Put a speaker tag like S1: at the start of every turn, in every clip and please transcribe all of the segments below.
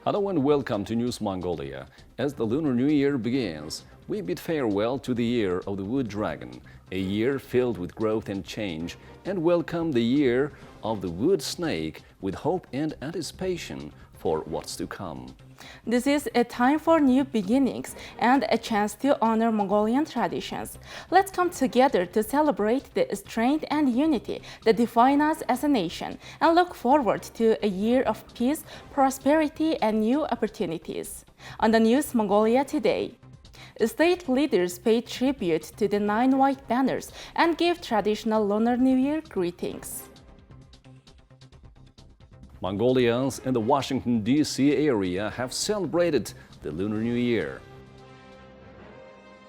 S1: Hello and welcome to News Mongolia. As the Lunar New Year begins, we bid farewell to the year of the Wood Dragon, a year filled with growth and change, and welcome the year of the Wood Snake with hope and anticipation for what's to come.
S2: This is a time for new beginnings and a chance to honor Mongolian traditions. Let's come together to celebrate the strength and unity that define us as a nation and look forward to a year of peace, prosperity, and new opportunities. On the News Mongolia today, state leaders paid tribute to the 9 white banners and gave traditional Lunar New Year greetings.
S1: Mongolians in the Washington, D.C. area have celebrated the Lunar New Year.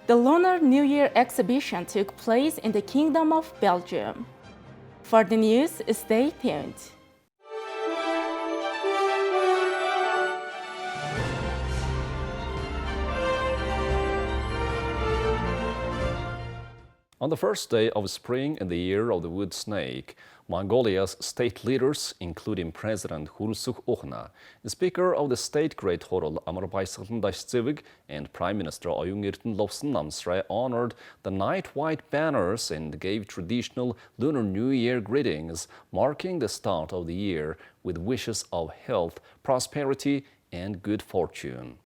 S2: The Lunar New Year exhibition took place in the Kingdom of Belgium. For the news, stay tuned.
S1: On the first day of spring in the year of the Wood Snake, Mongolia's state leaders, including President Hurulsuh, Speaker of the State Great Hurul Amar Baysaglin Dashzivig, and Prime Minister Oyung-Erden Lobson Namsray honored the 9 white banners and gave traditional Lunar New Year greetings, marking the start of the year with wishes of health, prosperity, and good fortune.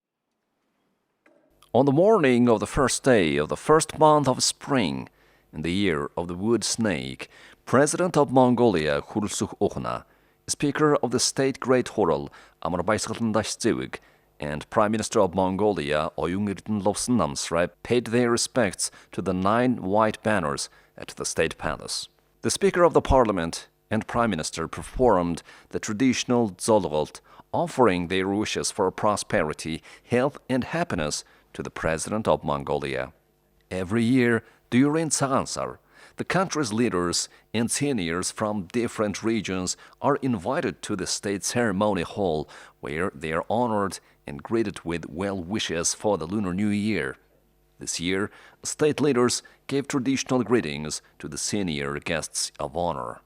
S1: On the morning of the first day of the first month of spring, in the year of the Wood Snake, President of Mongolia Hurulsuh, Speaker of the State Great Hurul Amar Baysaglin Dashzivig, and Prime Minister of Mongolia Oyung-Erden Lobson Namsray paid their respects to the 9 white banners at the State Palace. The Speaker of the Parliament and Prime Minister performed the traditional Zolgolt, offering their wishes for prosperity, health, and happiness to the President of Mongolia. Every year during Tsahansar, the country's leaders and seniors from different regions are invited to the state ceremony hall, where they are honored and greeted with well wishes for the Lunar New Year. This year, state leaders gave traditional greetings to the senior guests of honor.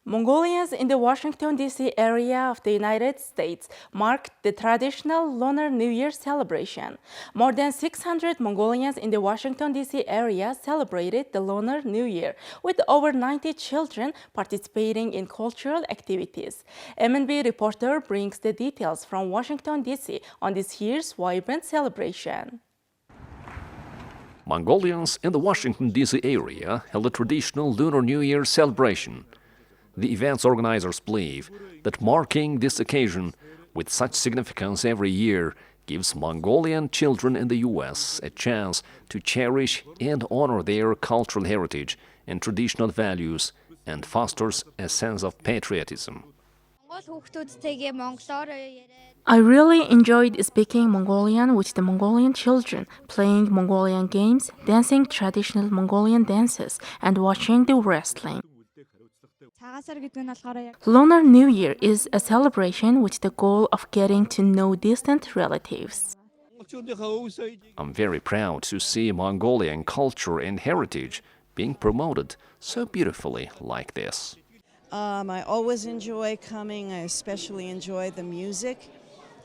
S2: Mongolians in the Washington, D.C. area of the United States marked the traditional Lunar New Year celebration. More than 600 Mongolians in the Washington, D.C. area celebrated the Lunar New Year, with over 90 children participating in cultural activities. MNB reporter brings the details from Washington, D.C. on this year's vibrant celebration.
S1: Mongolians in the Washington, D.C. area held a traditional Lunar New Year celebration. The event's organizers believe that marking this occasion with such significance every year gives Mongolian children in the U.S. a chance to cherish and honor their cultural heritage and traditional values and fosters a sense of patriotism.
S2: I really enjoyed speaking Mongolian with the Mongolian children, playing Mongolian games, dancing traditional Mongolian dances, and watching the wrestling. Lunar New Year is a celebration with the goal of getting to know distant relatives.
S1: I'm very proud to see Mongolian culture and heritage being promoted so beautifully like this.
S3: I always enjoy coming. I especially enjoy the music.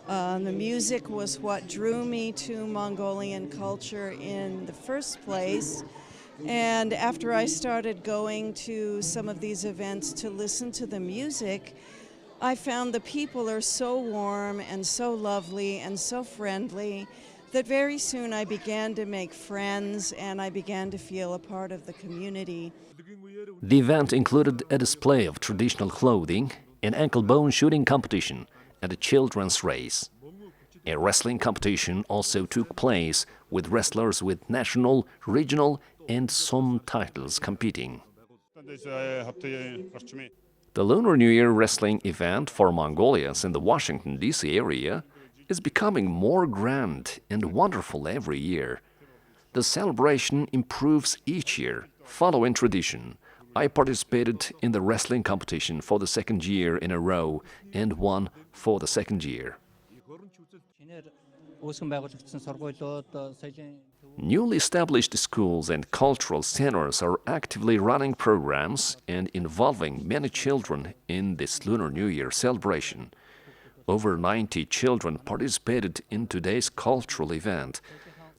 S3: The music was what drew me to Mongolian culture in the first place. And after I started going to some of these events to listen to the music, I found the people are so warm and so lovely and so friendly that very soon I began to make friends and I began to feel a part of the community.
S1: The event included a display of traditional clothing, an ankle bone shooting competition, and a children's race. A wrestling competition also took place, with wrestlers with national, regional, and some titles competing. The Lunar New Year wrestling event for Mongolians in the Washington, D.C. area is becoming more grand and wonderful every year. The celebration improves each year, following tradition. I participated in the wrestling competition for the 2nd year in a row and won for the 2nd year. Newly established schools and cultural centers are actively running programs and involving many children in this Lunar New Year celebration. Over 90 children participated in today's cultural event.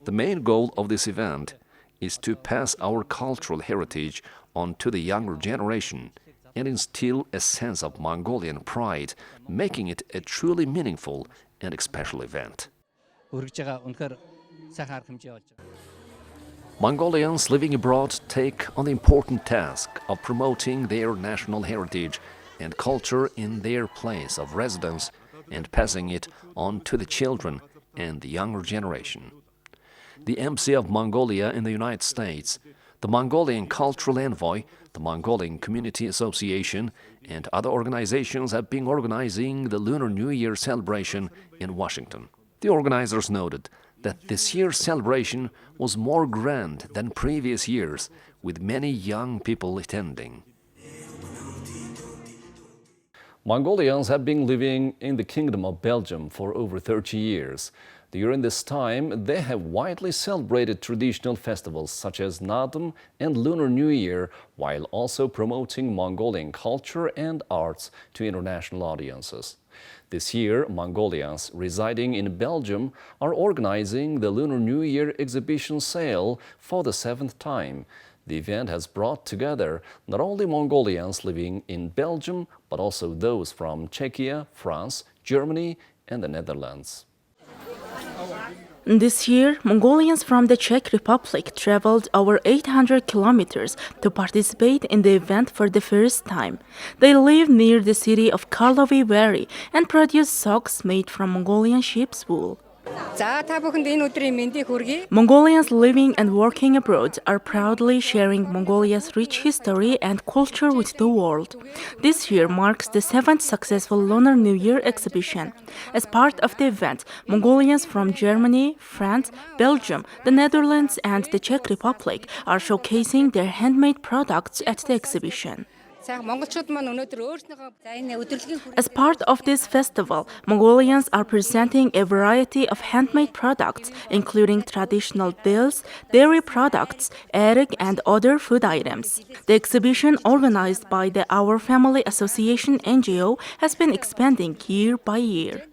S1: The main goal of this event is to pass our cultural heritage on to the younger generation and instill a sense of Mongolian pride, making it a truly meaningful and special event. Mongolians living abroad take on the important task of promoting their national heritage and culture in their place of residence and passing it on to the children and the younger generation. The Embassy of Mongolia in the United States, the Mongolian Cultural Envoy, the Mongolian Community Association, and other organizations have been organizing the Lunar New Year celebration in Washington. The organizers noted that this year's celebration was more grand than previous years, with many young people attending. Mongolians have been living in the Kingdom of Belgium for over 30 years. During this time, they have widely celebrated traditional festivals such as Nadam and Lunar New Year, while also promoting Mongolian culture and arts to international audiences. This year, Mongolians residing in Belgium are organizing the Lunar New Year exhibition sale for the 7th time. The event has brought together not only Mongolians living in Belgium, but also those from Czechia, France, Germany, and the Netherlands.
S2: This year, Mongolians from the Czech Republic traveled over 800 kilometers to participate in the event for the first time. They live near the city of Karlovy Vary and produce socks made from Mongolian sheep's wool. Mongolians living and working abroad are proudly sharing Mongolia's rich history and culture with the world. This year marks the 7th successful Lunar New Year exhibition. As part of the event, Mongolians from Germany, France, Belgium, the Netherlands, and the Czech Republic are showcasing their handmade products at the exhibition. As part of this festival, Mongolians are presenting a variety of handmade products, including traditional dills, dairy products, egg, and other food items. The exhibition, organized by the Our Family Association NGO, has been expanding year by year.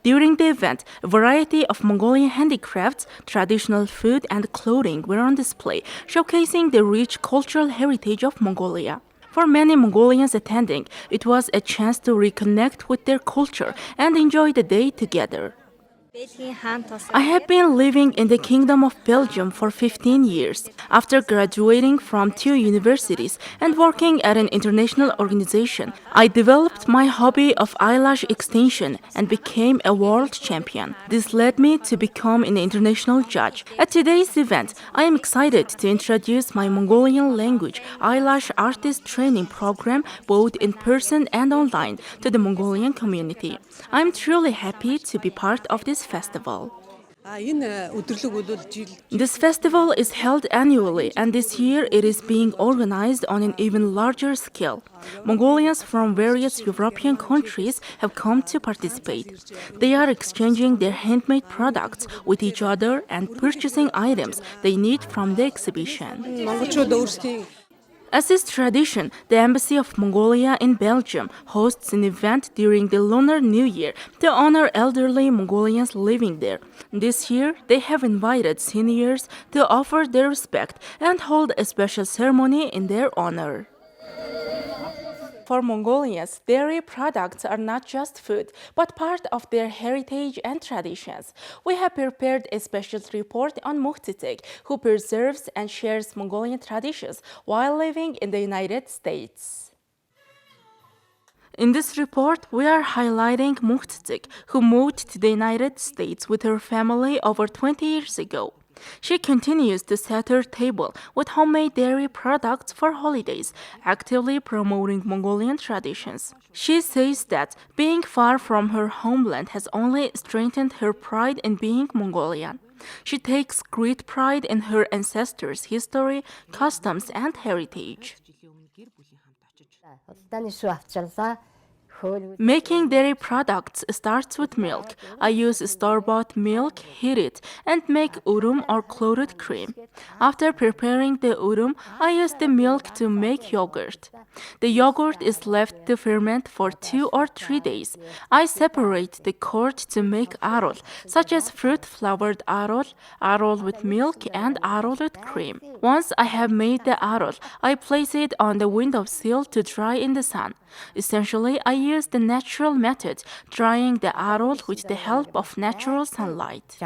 S2: During the event, a variety of Mongolian handicrafts, traditional food, and clothing were on display, showcasing the rich cultural heritage of Mongolia. For many Mongolians attending, it was a chance to reconnect with their culture and enjoy the day together. I have been living in the Kingdom of Belgium for 15 years. After graduating from 2 universities and working at an international organization, I developed my hobby of eyelash extension and became a world champion. This led me to become an international judge. At today's event, I am excited to introduce my Mongolian language eyelash artist training program both in person and online to the Mongolian community. I am truly happy to be part of this festival. This festival is held annually, and this year it is being organized on an even larger scale. Mongolians from various European countries have come to participate. They are exchanging their handmade products with each other and purchasing items they need from the exhibition. As is tradition, the Embassy of Mongolia in Belgium hosts an event during the Lunar New Year to honor elderly Mongolians living there. This year, they have invited seniors to offer their respect and hold a special ceremony in their honor. For Mongolians, dairy products are not just food, but part of their heritage and traditions. We have prepared a special report on Mukhtitik, who preserves and shares Mongolian traditions while living in the United States. In this report, we are highlighting Mukhtitik, who moved to the United States with her family over 20 years ago. She continues to set her table with homemade dairy products for holidays, actively promoting Mongolian traditions. She says that being far from her homeland has only strengthened her pride in being Mongolian. She takes great pride in her ancestors' history, customs, and heritage. Making dairy products starts with milk. I use store-bought milk, heat it, and make urum or clotted cream. After preparing the urum, I use the milk to make yogurt. The yogurt is left to ferment for 2 or 3 days. I separate the curd to make arol, such as fruit-flavored arol with milk, and arol with cream. Once I have made the arol, I place it on the windowsill to dry in the sun. Essentially, I use the natural method, drying the arol with the help of natural sunlight.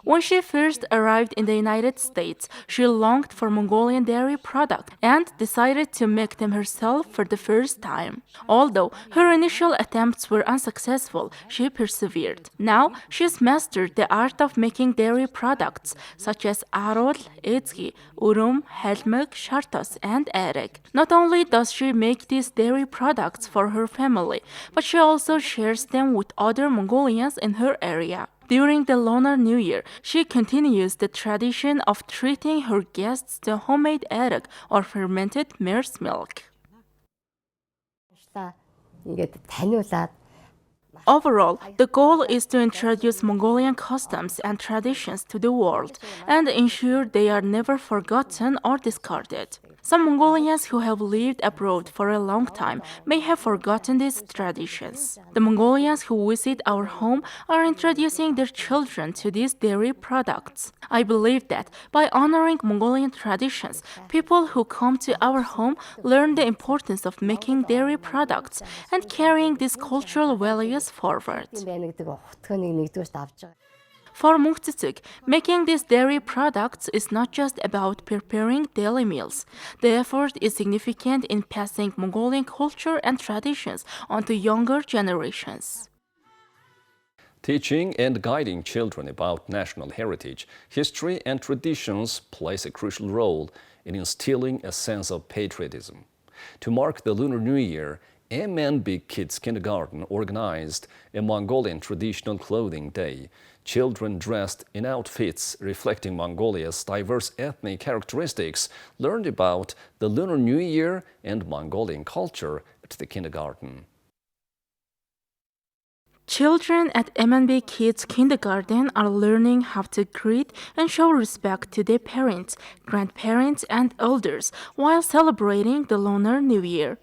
S2: When she first arrived in the United States, she longed for Mongolian dairy products and decided to make them herself for the first time. Although her initial attempts were unsuccessful, she persevered. Now, she's mastered the art of making dairy products such as arol, ezgi, urum, helmik, shartos, and erek. Not only does she make these dairy products for her family, but she also shares them with other Mongolians in her area. During the Lunar New Year, she continues the tradition of treating her guests to homemade erek or fermented mare's milk. Overall, the goal is to introduce Mongolian customs and traditions to the world and ensure they are never forgotten or discarded. Some Mongolians who have lived abroad for a long time may have forgotten these traditions. The Mongolians who visit our home are introducing their children to these dairy products. I believe that by honoring Mongolian traditions, people who come to our home learn the importance of making dairy products and carrying these cultural values forward. For Muktsutug, making these dairy products is not just about preparing daily meals. The effort is significant in passing Mongolian culture and traditions on to younger generations.
S1: Teaching and guiding children about national heritage, history, and traditions plays a crucial role in instilling a sense of patriotism. To mark the Lunar New Year, MNB Kids Kindergarten organized a Mongolian traditional clothing day. Children dressed in outfits reflecting Mongolia's diverse ethnic characteristics learned about the Lunar New Year and Mongolian culture at the kindergarten.
S2: Children at MNB Kids Kindergarten are learning how to greet and show respect to their parents, grandparents, and elders while celebrating the Lunar New Year.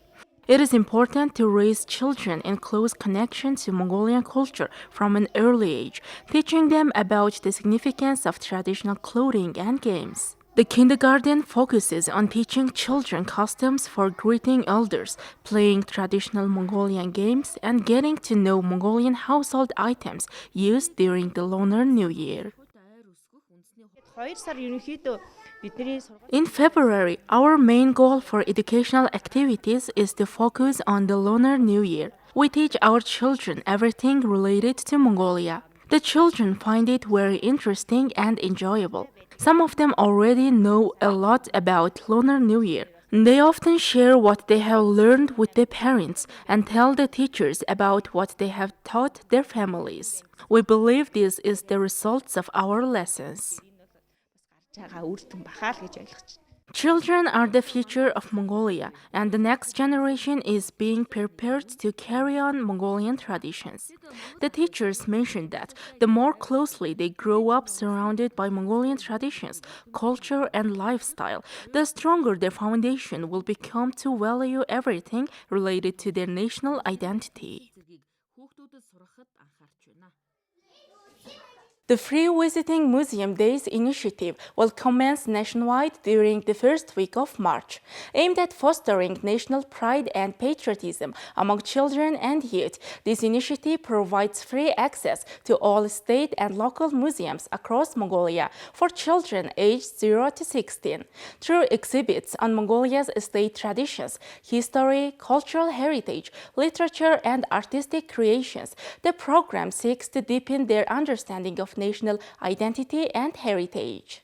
S2: It is important to raise children in close connection to Mongolian culture from an early age, teaching them about the significance of traditional clothing and games. The kindergarten focuses on teaching children customs for greeting elders, playing traditional Mongolian games, and getting to know Mongolian household items used during the Lunar New Year. In February, our main goal for educational activities is to focus on the Lunar New Year. We teach our children everything related to Mongolia. The children find it very interesting and enjoyable. Some of them already know a lot about Lunar New Year. They often share what they have learned with their parents and tell the teachers about what they have taught their families. We believe this is the results of our lessons. Children are the future of Mongolia, and the next generation is being prepared to carry on Mongolian traditions. The teachers mentioned that the more closely they grow up surrounded by Mongolian traditions, culture, and lifestyle, the stronger their foundation will become to value everything related to their national identity. The Free Visiting Museum Days initiative will commence nationwide during the first week of March. Aimed at fostering national pride and patriotism among children and youth, this initiative provides free access to all state and local museums across Mongolia for children aged 0 to 16. Through exhibits on Mongolia's state traditions, history, cultural heritage, literature, and artistic creations, the program seeks to deepen their understanding of national identity and heritage.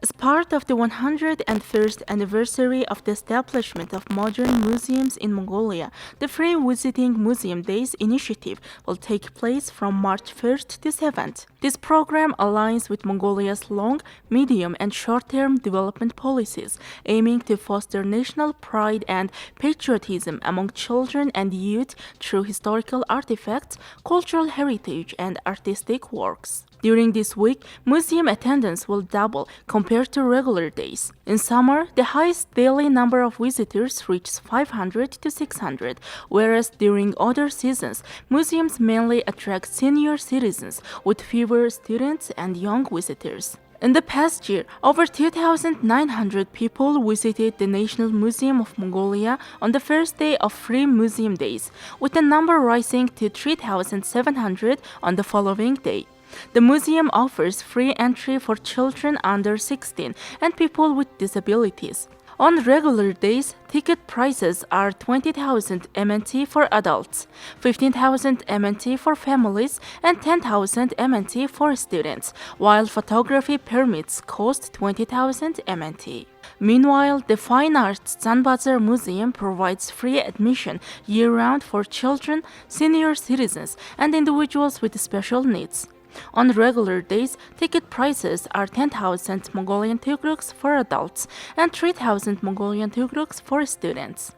S2: As part of the 101st anniversary of the establishment of modern museums in Mongolia, the Free Visiting Museum Days initiative will take place from March 1st to 7th. This program aligns with Mongolia's long, medium, and short-term development policies, aiming to foster national pride and patriotism among children and youth through historical artifacts, cultural heritage, and artistic works. During this week, museum attendance will double compared to regular days. In summer, the highest daily number of visitors reaches 500 to 600, whereas during other seasons, museums mainly attract senior citizens with fewer students and young visitors. In the past year, over 2,900 people visited the National Museum of Mongolia on the first day of Free Museum Days, with the number rising to 3,700 on the following day. The museum offers free entry for children under 16 and people with disabilities. On regular days, ticket prices are 20,000 MNT for adults, 15,000 MNT for families, and 10,000 MNT for students, while photography permits cost 20,000 MNT. Meanwhile, the Fine Arts Zanbazar Museum provides free admission year-round for children, senior citizens, and individuals with special needs. On regular days, ticket prices are 10,000 Mongolian tugruks for adults and 3,000 Mongolian tugruks for students.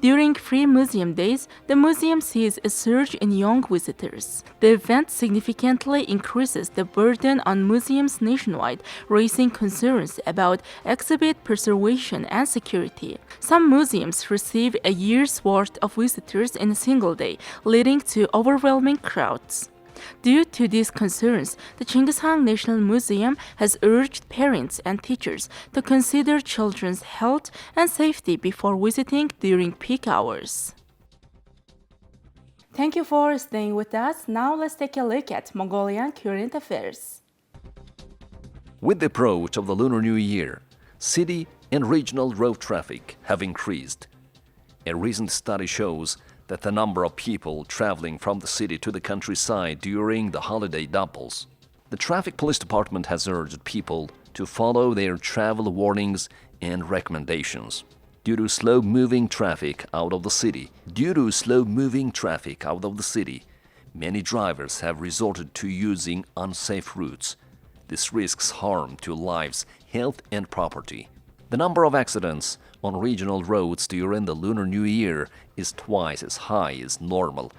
S2: During Free Museum Days, the museum sees a surge in young visitors. The event significantly increases the burden on museums nationwide, raising concerns about exhibit preservation and security. Some museums receive a year's worth of visitors in a single day, leading to overwhelming crowds. Due to these concerns, the Genghis Khan National Museum has urged parents and teachers to consider children's health and safety before visiting during peak hours. Thank you for staying with us. Now let's take a look at Mongolian current affairs.
S1: With the approach of the Lunar New Year, city and regional road traffic have increased. A recent study shows that the number of people traveling from the city to the countryside during the holiday doubles. The Traffic Police Department has urged people to follow their travel warnings and recommendations. Due to slow-moving traffic out of the city, many drivers have resorted to using unsafe routes. This risks harm to lives, health, and property. The number of accidents on regional roads during the Lunar New Year is twice as high as normal.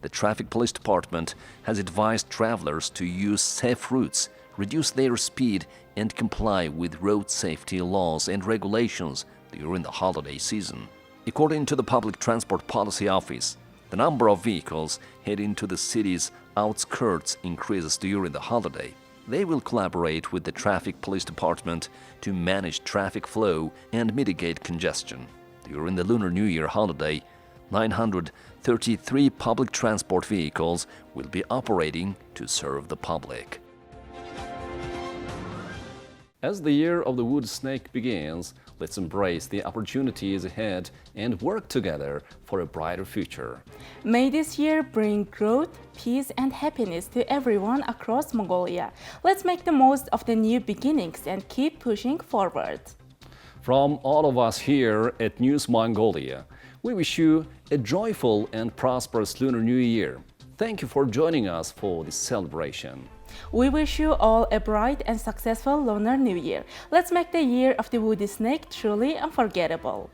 S1: The Traffic Police Department has advised travelers to use safe routes, reduce their speed, and comply with road safety laws and regulations during the holiday season. According to the Public Transport Policy Office, the number of vehicles heading to the city's outskirts increases during the holiday. They will collaborate with the Traffic Police Department to manage traffic flow and mitigate congestion. During the Lunar New Year holiday, 933 public transport vehicles will be operating to serve the public. As the year of the wood snake begins, let's embrace the opportunities ahead and work together for a brighter future.
S2: May this year bring growth, peace, and happiness to everyone across Mongolia. Let's make the most of the new beginnings and keep pushing forward.
S1: From all of us here at News Mongolia, we wish you a joyful and prosperous Lunar New Year. Thank you for joining us for this celebration.
S2: We wish you all a bright and successful Lunar New Year. Let's make the year of the woody snake truly unforgettable.